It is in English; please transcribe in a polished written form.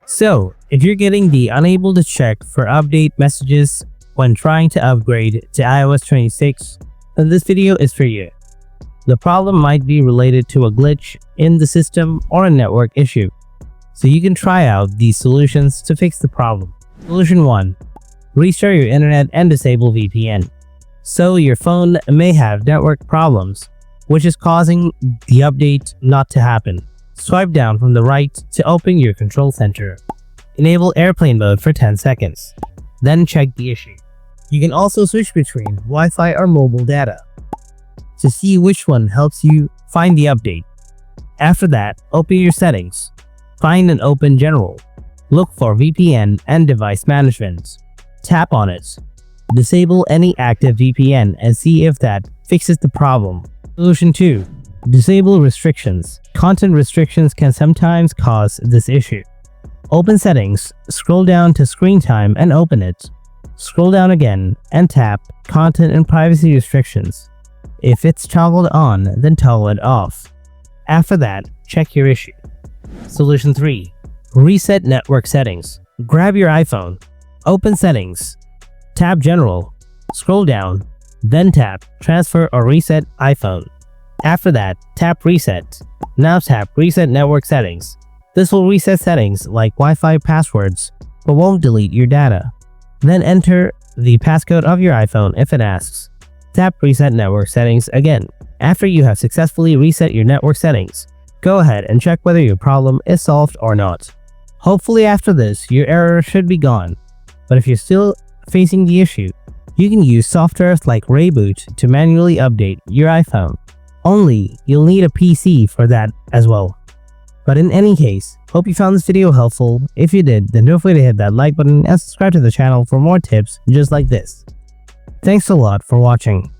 So, if you're getting the unable to check for update messages when trying to upgrade to iOS 26, then this video is for you. The problem might be related to a glitch in the system or a network issue, so you can try out these solutions to fix the problem. Solution 1. Restart your internet and disable VPN. So your phone may have network problems, which is causing the update not to happen. Swipe down from the right to open your control center. Enable airplane mode for 10 seconds. Then check the issue. You can also switch between Wi-Fi or mobile data to see which one helps you find the update. After that, open your settings. Find and open General. Look for VPN and device management. Tap on it. Disable any active VPN and see if that fixes the problem. Solution 2. Disable restrictions. Content restrictions can sometimes cause this issue. Open Settings, scroll down to Screen Time and open it. Scroll down again and tap Content and Privacy Restrictions. If it's toggled on, then toggle it off. After that, check your issue. Solution 3. Reset network settings. Grab your iPhone. Open Settings. Tap General. Scroll down. Then tap Transfer or Reset iPhone. After that, tap Reset. Now tap Reset network settings. This will reset settings like Wi-Fi passwords, but won't delete your data. Then enter the passcode of your iPhone if it asks. Tap Reset network settings again. After you have successfully reset your network settings, go ahead and check whether your problem is solved or not. Hopefully after this, your error should be gone. But if you're still facing the issue, you can use softwares like Reboot to manually update your iPhone. Only, you'll need a PC for that as well. But in any case, hope you found this video helpful. If you did, then don't forget to hit that like button and subscribe to the channel for more tips just like this. Thanks a lot for watching.